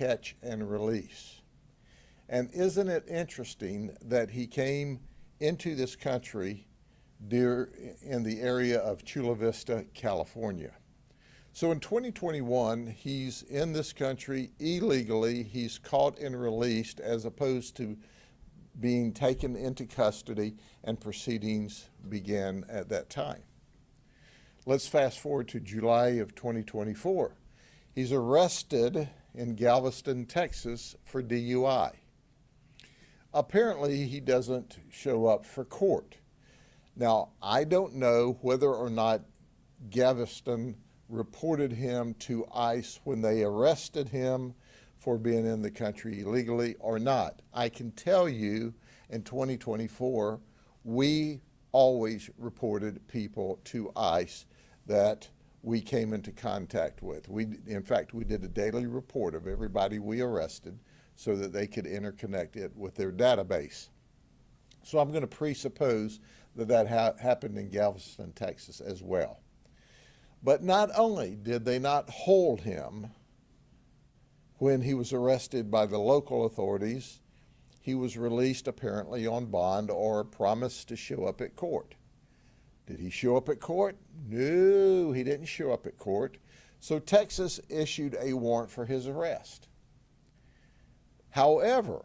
catch and release. And isn't it interesting that he came into this country in the area of Chula Vista, California? So in 2021, he's in this country illegally. He's caught and released as opposed to being taken into custody, and proceedings began at that time. Let's fast forward to July of 2024. He's arrested in Galveston, Texas for DUI. Apparently, he doesn't show up for court. Now, I don't know whether or not Galveston reported him to ICE when they arrested him for being in the country illegally or not. I can tell you in 2024, we always reported people to ICE that we came into contact with. In fact, we did a daily report of everybody we arrested so that they could interconnect it with their database. So I'm going to presuppose that that happened in Galveston, Texas as well. But not only did they not hold him when he was arrested by the local authorities, he was released apparently on bond or promised to show up at court. Did he show up at court? No, he didn't show up at court. So Texas issued a warrant for his arrest. However,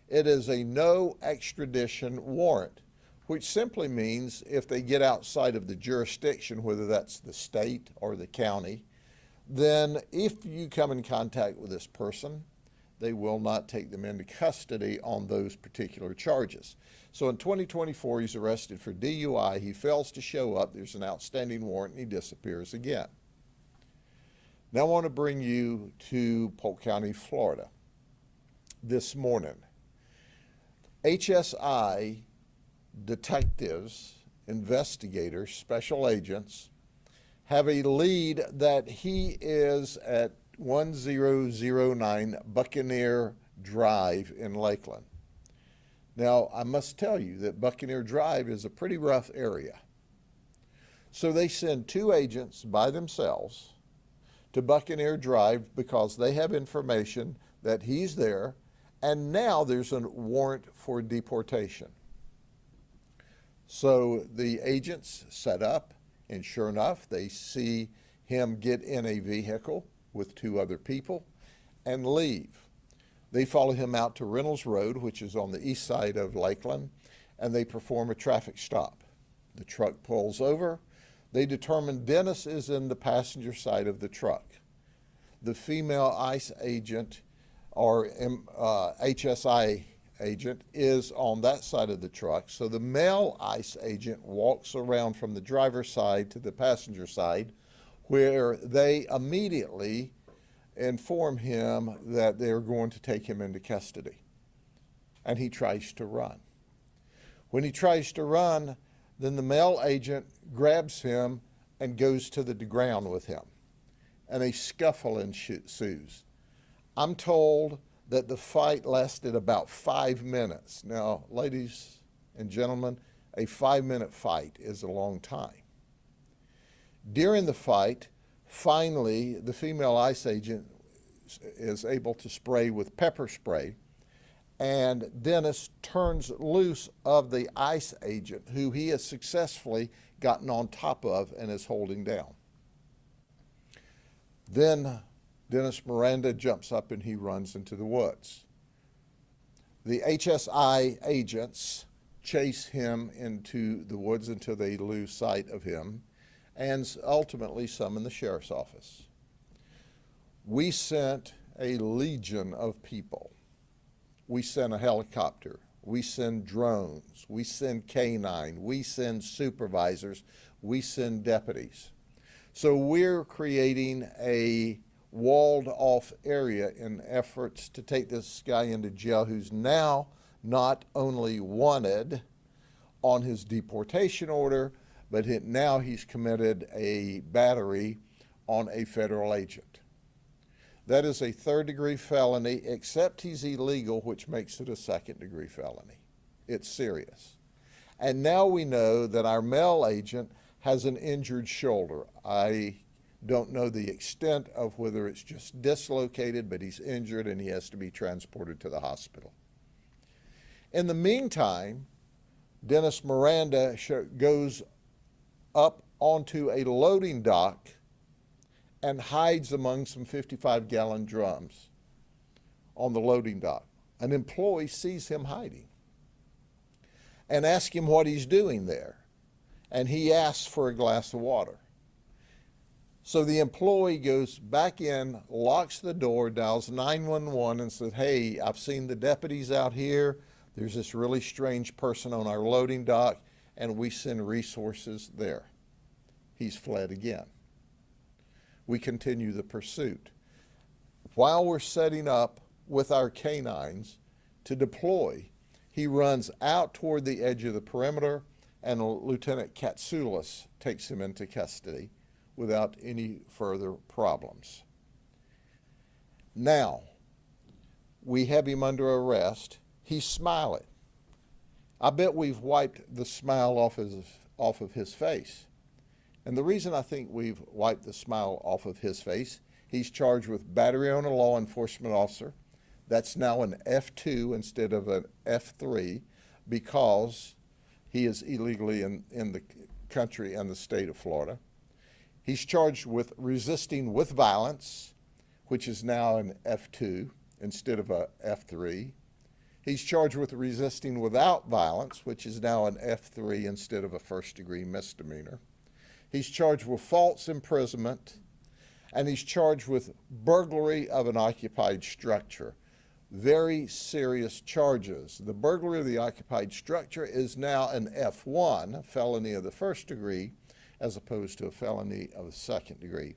it is a no extradition warrant, which simply means if they get outside of the jurisdiction, whether that's the state or the county, then if you come in contact with this person, they will not take them into custody on those particular charges. So in 2024, he's arrested for DUI. He fails to show up. There's an outstanding warrant, and he disappears again. Now I want to bring you to Polk County, Florida. This morning, HSI detectives, investigators, special agents have a lead that he is at 1009 Buccaneer Drive in Lakeland. Now, I must tell you that Buccaneer Drive is a pretty rough area. So they send 2 agents by themselves to Buccaneer Drive because they have information that he's there, and now there's a warrant for deportation. So the agents set up, and sure enough, they see him get in a vehicle with 2 other people and leave. They follow him out to Reynolds Road, which is on the east side of Lakeland, and they perform a traffic stop. The truck pulls over. They determine Dennis is in the passenger side of the truck. The female ICE agent or HSI agent is on that side of the truck. So the male ICE agent walks around from the driver's side to the passenger side, where they immediately inform him that they're going to take him into custody. And he tries to run. When he tries to run, then the male agent grabs him and goes to the ground with him. And a scuffle ensues. I'm told that the fight lasted about 5 minutes. Now, ladies and gentlemen, a 5-minute fight is a long time. During the fight, finally, the female ICE agent is able to spray with pepper spray, and Dennis turns loose of the ICE agent, who he has successfully gotten on top of and is holding down. Then Dennis Miranda jumps up and he runs into the woods. The HSI agents chase him into the woods until they lose sight of him and ultimately summon the sheriff's office. We sent a legion of people. We sent a helicopter. We send drones. We send canine. We send supervisors. We send deputies. So we're creating a walled off area in efforts to take this guy into jail, who's now not only wanted on his deportation order, but now he's committed a battery on a federal agent. That is a 3rd-degree felony, except he's illegal, which makes it a 2nd-degree felony. It's serious. And now we know that our male agent has an injured shoulder. I Don't know the extent of whether it's just dislocated, but he's injured and he has to be transported to the hospital. In the meantime, Dennis Miranda goes up onto a loading dock and hides among some 55-gallon drums on the loading dock. An employee sees him hiding and asks him what he's doing there. And he asks for a glass of water. So the employee goes back in, locks the door, dials 911 and says, hey, I've seen the deputies out here. There's this really strange person on our loading dock, and we send resources there. He's fled again. We continue the pursuit. While we're setting up with our canines to deploy, he runs out toward the edge of the perimeter, and Lieutenant Katsoulis takes him into custody without any further problems. Now, we have him under arrest. He's smiling. I bet we've wiped the smile off of his face. And the reason I think we've wiped the smile off of his face, he's charged with battery on a law enforcement officer. That's now an F2 instead of an F3 because he is illegally in the country and the state of Florida. He's charged with resisting with violence, which is now an F2 instead of a F3. He's charged with resisting without violence, which is now an F3 instead of a first-degree misdemeanor. He's charged with false imprisonment, and he's charged with burglary of an occupied structure. Very serious charges. The burglary of the occupied structure is now an F1, a felony of the first degree, as opposed to a felony of the second degree.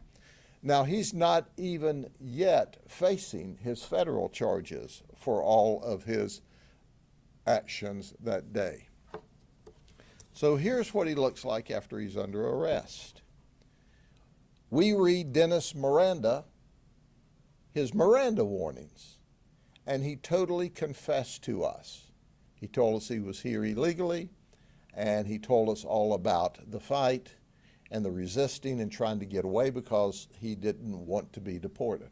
Now, he's not even yet facing his federal charges for all of his actions that day. So here's what he looks like after he's under arrest. We read Dennis Miranda, his Miranda warnings, and he totally confessed to us. He told us he was here illegally, and he told us all about the fight and the resisting and trying to get away because he didn't want to be deported.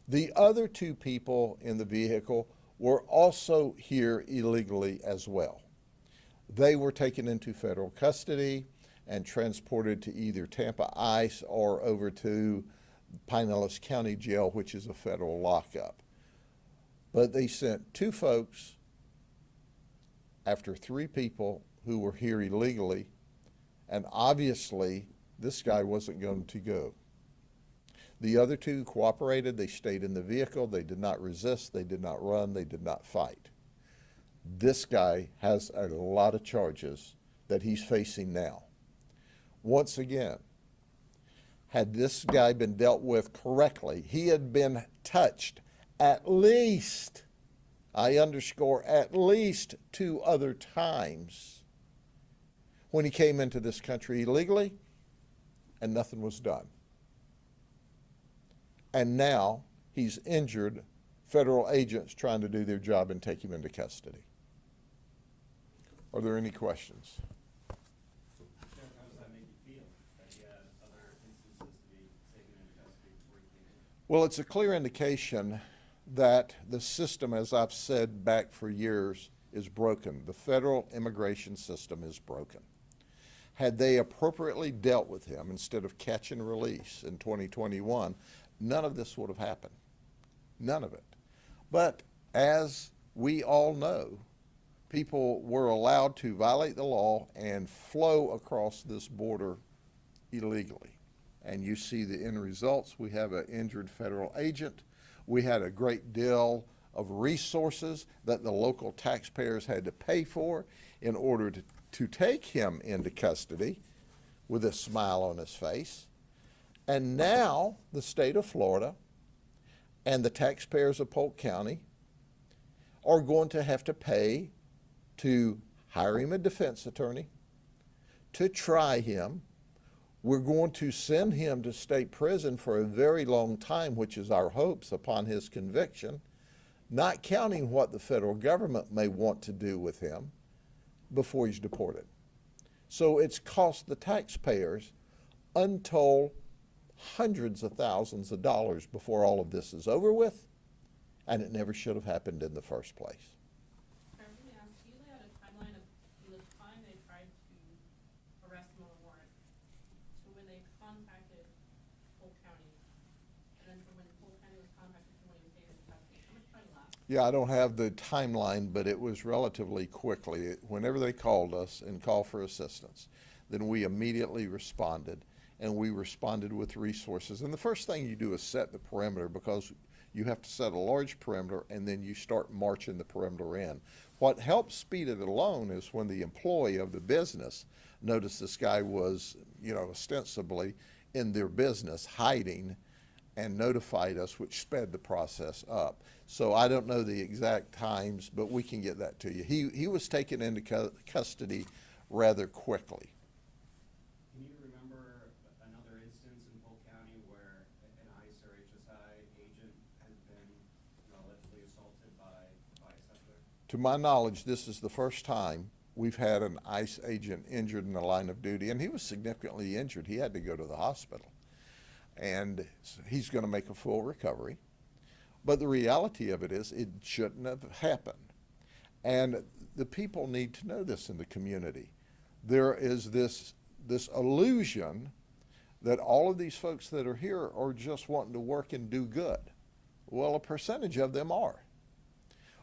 The other two people in the vehicle were also here illegally as well. They were taken into federal custody and transported to either Tampa ICE or over to Pinellas County Jail, which is a federal lockup. But they sent two folks after three people who were here illegally, and obviously this guy wasn't going to go. The other two cooperated. They stayed in the vehicle. They did not resist. They did not run. They did not fight. This guy has a lot of charges that he's facing now. Once again, had this guy been dealt with correctly, he had been touched at least, I underscore, at least 2 other times when he came into this country illegally, and nothing was done. And now he's injured federal agents trying to do their job and take him into custody. Are there any questions? How does that make you feel, that he had other instances to be taken into custody before he came in? Well, it's a clear indication that the system, as I've said back for years, is broken. The federal immigration system is broken. Had they appropriately dealt with him instead of catch and release in 2021, none of this would have happened. None of it. But as we all know, people were allowed to violate the law and flow across this border illegally. And you see the end results. We have an injured federal agent. We had a great deal of resources that the local taxpayers had to pay for in order to take him into custody with a smile on his face. And now the state of Florida and the taxpayers of Polk County are going to have to pay to hire him a defense attorney, to try him. We're going to send him to state prison for a very long time, which is our hopes upon his conviction, not counting what the federal government may want to do with him before he's deported. So it's cost the taxpayers untold hundreds of thousands of dollars before all of this is over with, and it never should have happened in the first place. I was gonna ask, do you lay out a timeline of from the time they tried to arrest him on a warrant to when they contacted Polk County, and then from when Polk County was contacted to when he was taken into custody? How much time elapsed? Yeah, I don't have the timeline, but it was relatively quickly. Whenever they called us and called for assistance, then we immediately responded, and we responded with resources. And the first thing you do is set the perimeter, because you have to set a large perimeter, and then you start marching the perimeter in. What helps speed it along is when the employee of the business noticed this guy was, ostensibly in their business hiding, and notified us, which sped the process up. So I don't know the exact times, but we can get that to you. He was taken into custody rather quickly. Can you remember another instance in Polk County where an ICE or HSI agent has been allegedly assaulted by a settler? To my knowledge, this is the first time we've had an ICE agent injured in the line of duty, and he was significantly injured. He had to go to the hospital. And he's going to make a full recovery. But the reality of it is it shouldn't have happened. And the people need to know this in the community. There is this illusion that all of these folks that are here are just wanting to work and do good. Well, a percentage of them are.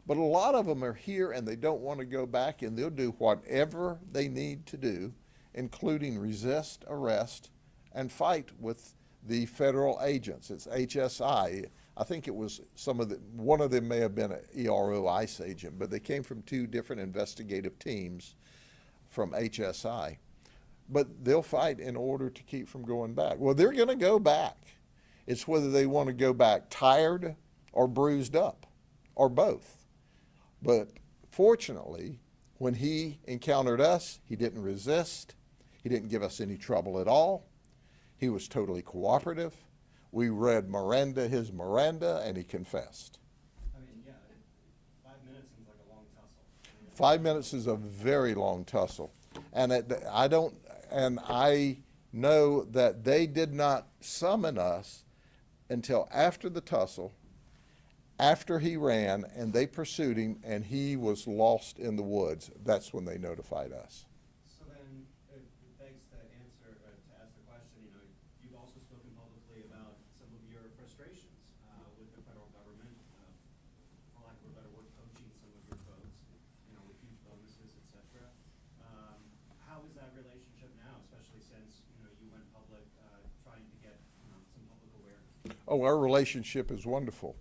But a lot of them are here and they don't want to go back, and they'll do whatever they need to do, including resist arrest and fight with the federal agents. It's HSI. I think it was one of them may have been an ERO ICE agent, but they came from two different investigative teams from HSI. But they'll fight in order to keep from going back. Well, they're going to go back. It's whether they want to go back tired or bruised up, or both. But fortunately, when he encountered us, he didn't resist. He didn't give us any trouble at all. He was totally cooperative. We read his Miranda, and he confessed. I mean, yeah, 5 minutes seems like a long tussle. 5 minutes is a very long tussle. And I know that they did not summon us until after the tussle, after he ran, and they pursued him, and he was lost in the woods. That's when they notified us. So then it begs to ask the question, you've also spoken publicly about some of your frustrations with the federal government, for lack of a better word, poaching some of your votes, with huge bonuses, et cetera. How is that relationship now, especially since, you went public trying to get, some public awareness? Oh, our relationship is wonderful.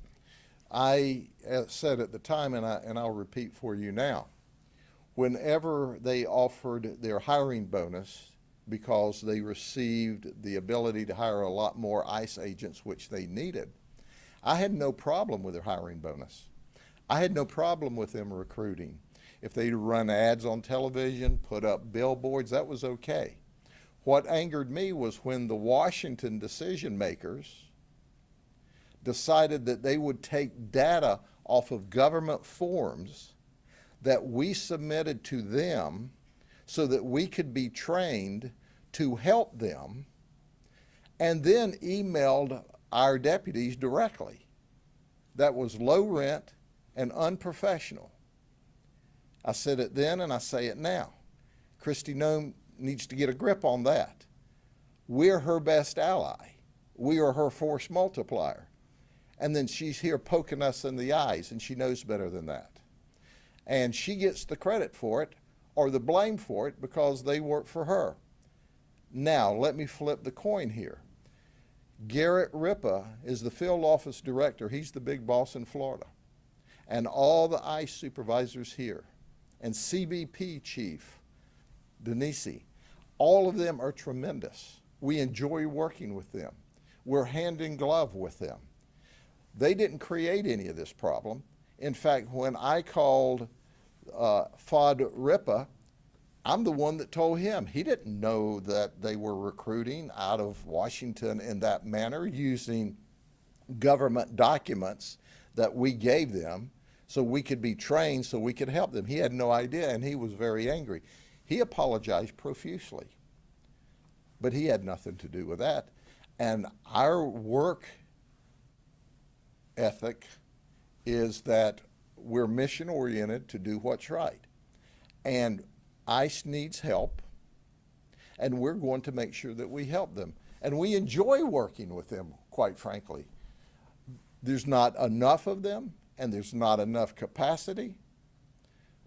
I said at the time, and I'll repeat for you now, whenever they offered their hiring bonus, because they received the ability to hire a lot more ICE agents, which they needed, I had no problem with their hiring bonus. I had no problem with them recruiting. If they'd run ads on television, put up billboards, that was okay. What angered me was when the Washington decision makers decided that they would take data off of government forms that we submitted to them so that we could be trained to help them, and then emailed our deputies directly. That was low rent and unprofessional. I said it then and I say it now. Kristi Noem needs to get a grip on that. We're her best ally. We are her force multiplier. And then she's here poking us in the eyes, and she knows better than that. And she gets the credit for it or the blame for it because they work for her. Now, let me flip the coin here. Garrett Ripa is the field office director. He's the big boss in Florida. And all the ICE supervisors here, and CBP chief, Denise, all of them are tremendous. We enjoy working with them. We're hand in glove with them. They didn't create any of this problem. In fact, when I called Fuad Ripa, I'm the one that told him. He didn't know that they were recruiting out of Washington in that manner, using government documents that we gave them so we could be trained, so we could help them. He had no idea, and he was very angry. He apologized profusely, but he had nothing to do with that. And our work ethic is that we're mission oriented to do what's right. And ICE needs help, and we're going to make sure that we help them. And we enjoy working with them, quite frankly. There's not enough of them, and there's not enough capacity.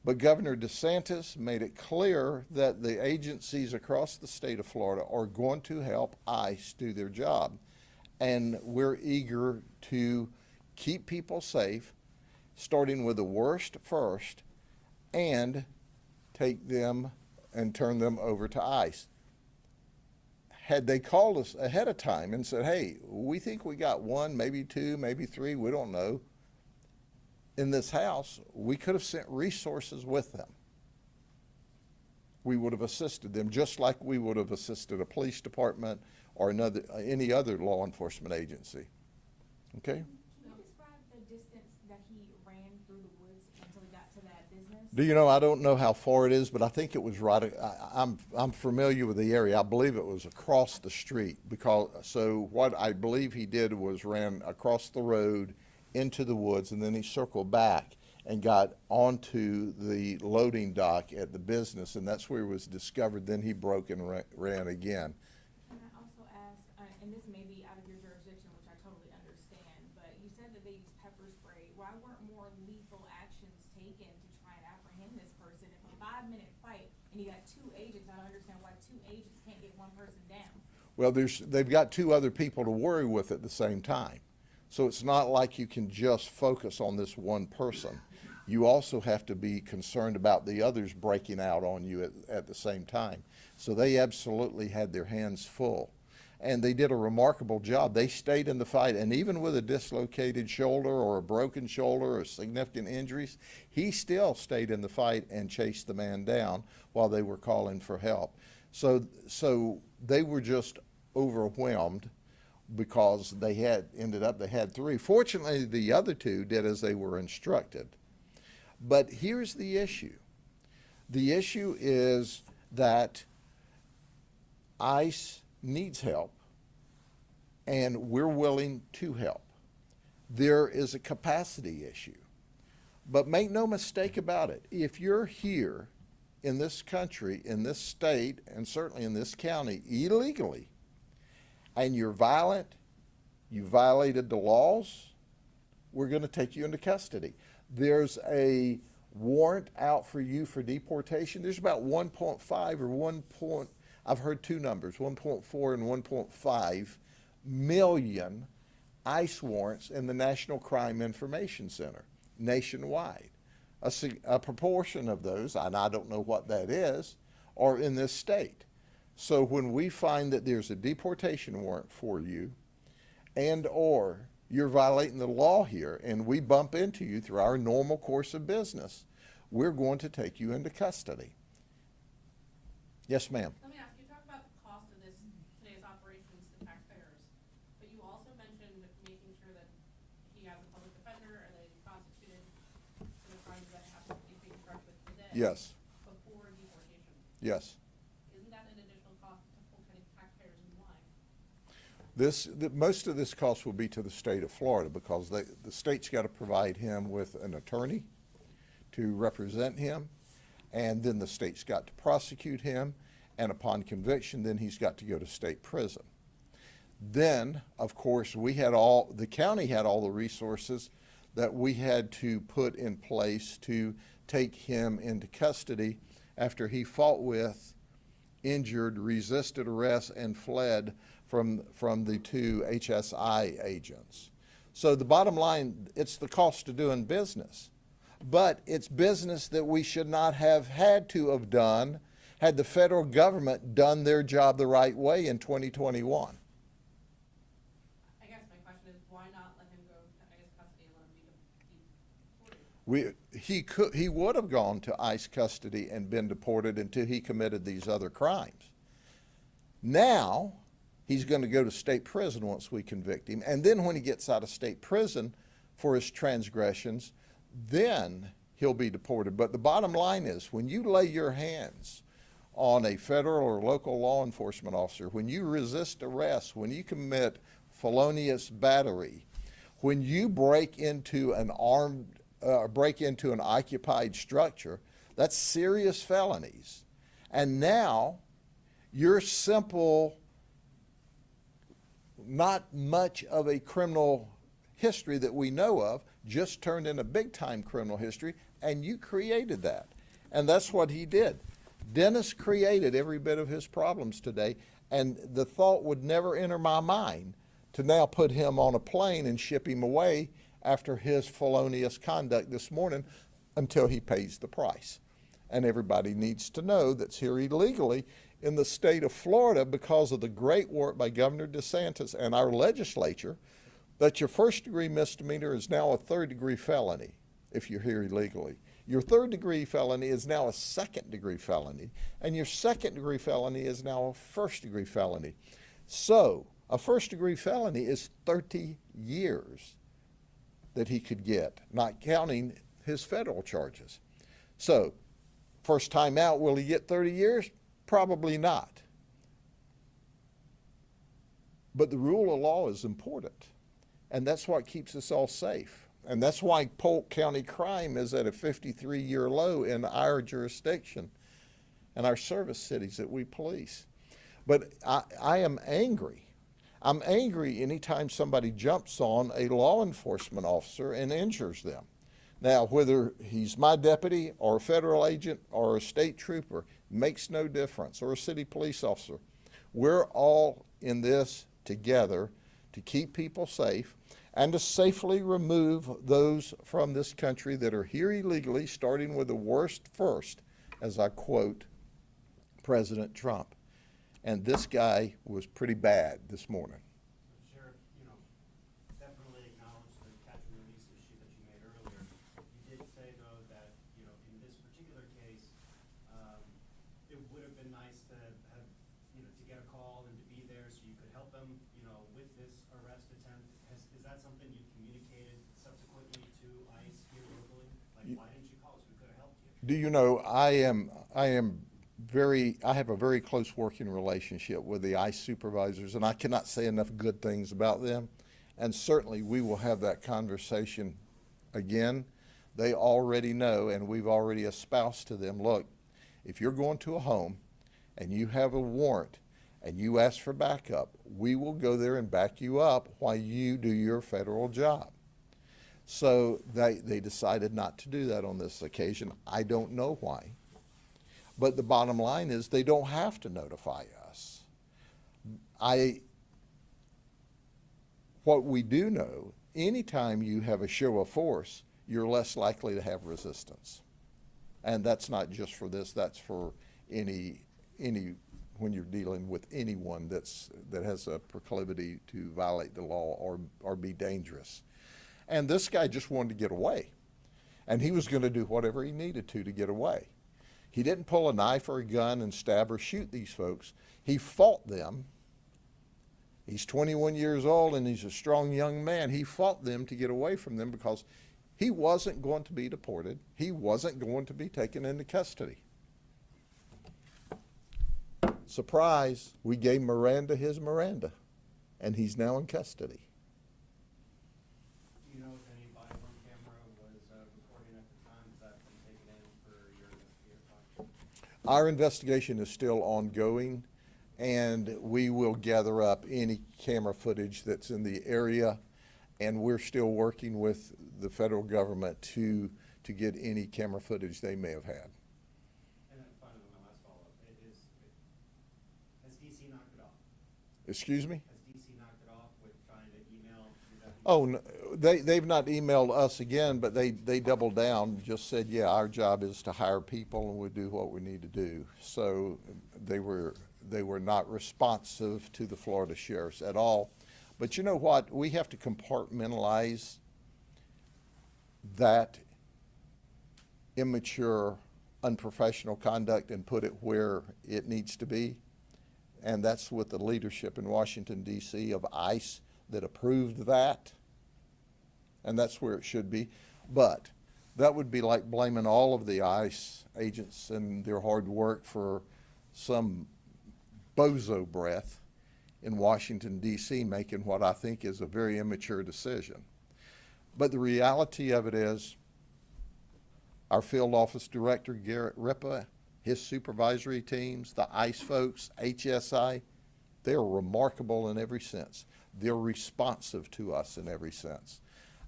But Governor DeSantis made it clear that the agencies across the state of Florida are going to help ICE do their job. And we're eager to keep people safe, starting with the worst first, and take them and turn them over to ICE. Had they called us ahead of time and said, hey, we think we got one, maybe two, maybe three, we don't know, in this house, we could have sent resources with them. We would have assisted them just like we would have assisted a police department or any other law enforcement agency. Okay? Can you describe the distance that he ran through the woods until he got to that business? Do you know, I don't know how far it is, but I think it was right, I'm familiar with the area. I believe it was across the street so what I believe he did was ran across the road into the woods, and then he circled back and got onto the loading dock at the business, and that's where he was discovered. Then he broke and ran again. Can I also ask, and this may be out of your jurisdiction, which I totally understand, but you said that they used pepper spray. Why weren't more lethal actions taken to try and apprehend this person? If a 5-minute fight and you got 2 agents, I don't understand why 2 agents can't get 1 person down. Well, they've got 2 other people to worry with at the same time. So it's not like you can just focus on this one person. You also have to be concerned about the others breaking out on you at the same time. So they absolutely had their hands full. And they did a remarkable job. They stayed in the fight, and even with a dislocated shoulder or a broken shoulder or significant injuries, he still stayed in the fight and chased the man down while they were calling for help. So they were just overwhelmed because they had 3. Fortunately, the other 2 did as they were instructed. But here's the issue. The issue is that ICE needs help, and we're willing to help. There is a capacity issue. But make no mistake about it. If you're here in this country, in this state, and certainly in this county illegally, and you're violent, you violated the laws, we're going to take you into custody. There's a warrant out for you for deportation. There's about 1.5 or I've heard 2 numbers, 1.4 and 1.5 million ICE warrants in the National Crime Information Center nationwide. A proportion of those, and I don't know what that is, are in this state. So when we find that there's a deportation warrant for you and or you're violating the law here and we bump into you through our normal course of business, we're going to take you into custody. Yes, ma'am. Let me ask you, talk about the cost of today's operations to taxpayers, but you also mentioned making sure that he has a public defender and that he's constituted for the crimes that have to be being charged with today. Yes. Before deportation. Yes. Isn't that an additional cost to Polk County taxpayers, and why? Most of this cost will be to the state of Florida because the state's got to provide him with an attorney to represent him, and then the state's got to prosecute him, and upon conviction, then he's got to go to state prison. Then, of course, the county had all the resources that we had to put in place to take him into custody after he fought with, injured, resisted arrest, and fled from the 2 HSI agents. So the bottom line, it's the cost of doing business. But it's business that we should not have had to have done had the federal government done their job the right way in 2021. I guess my question is, why not let him go to ICE custody and let him be deported? He would have gone to ICE custody and been deported until he committed these other crimes. Now, he's going to go to state prison once we convict him. And then when he gets out of state prison for his transgressions, then he'll be deported. But the bottom line is, when you lay your hands on a federal or local law enforcement officer, when you resist arrest, when you commit felonious battery, when you break into an occupied structure, that's serious felonies. And now, your simple, not much of a criminal history that we know of, just turned into big-time criminal history, and you created that. And that's what he did. Dennis created every bit of his problems today, and the thought would never enter my mind to now put him on a plane and ship him away after his felonious conduct this morning until he pays the price. And everybody needs to know that's here illegally in the state of Florida because of the great work by Governor DeSantis and our legislature, that your first-degree misdemeanor is now a third-degree felony if you're here illegally. Your third-degree felony is now a second-degree felony, and your second-degree felony is now a first-degree felony. So, a first-degree felony is 30 years that he could get, not counting his federal charges. So, first time out, will he get 30 years? Probably not. But the rule of law is important, and that's what keeps us all safe. And that's why Polk County crime is at a 53-year low in our jurisdiction and our service cities that we police. But I am angry. I'm angry anytime somebody jumps on a law enforcement officer and injures them. Now, whether he's my deputy or a federal agent or a state trooper, makes no difference, or a city police officer. We're all in this together to keep people safe and to safely remove those from this country that are here illegally, starting with the worst first, as I quote President Trump. And this guy was pretty bad this morning. So, Sheriff, definitely acknowledge the catch and release issue that you made earlier. You did say, though, that, in this particular case, it would have been nice to have, to get a call and to be there so you could help them, with this arrest attempt. Is that something you communicated subsequently to ICE here locally? Like, why didn't you call us? We could have helped you. Do you know, I have a very close working relationship with the ICE supervisors, and I cannot say enough good things about them. And certainly we will have that conversation again. They already know, and we've already espoused to them, look, if you're going to a home and you have a warrant and you ask for backup, we will go there and back you up while you do your federal job. So they decided not to do that on this occasion. I don't know why. But the bottom line is they don't have to notify us. What we do know, anytime you have a show of force, you're less likely to have resistance. And that's not just for this, that's for any when you're dealing with anyone that has a proclivity to violate the law or be dangerous. And this guy just wanted to get away. And he was going to do whatever he needed to get away. He didn't pull a knife or a gun and stab or shoot these folks. He fought them. He's 21 years old and he's a strong young man. He fought them to get away from them because he wasn't going to be deported. He wasn't going to be taken into custody. Surprise, we gave Miranda his Miranda, and he's now in custody. Do you know if any body-worn camera was recording at the time? Has that been taken in for your investigative? Our investigation is still ongoing, and we will gather up any camera footage that's in the area, and we're still working with the federal government to get any camera footage they may have had. And then finally, my last follow-up, has DC knocked it off? Excuse me? Has DC knocked it off with trying to email your deputy? Oh, no, they've not emailed us again, but they doubled down, just said, yeah, our job is to hire people and we do what we need to do. So they were not responsive to the Florida sheriffs at all. But you know what? We have to compartmentalize that immature, unprofessional conduct and put it where it needs to be. And that's with the leadership in Washington, D.C. of ICE that approved that. And that's where it should be. But that would be like blaming all of the ICE agents and their hard work for some bozo breath in Washington, D.C., making what I think is a very immature decision. But the reality of it is, our field office director, Garrett Ripa, his supervisory teams, the ICE folks, HSI, they're remarkable in every sense. They're responsive to us in every sense.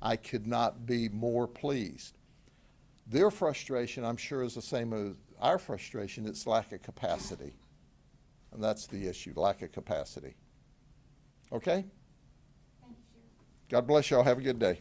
I could not be more pleased. Their frustration, I'm sure, is the same as our frustration. It's lack of capacity. And that's the issue, lack of capacity. Okay? Thank you, Sheriff. God bless y'all. Have a good day.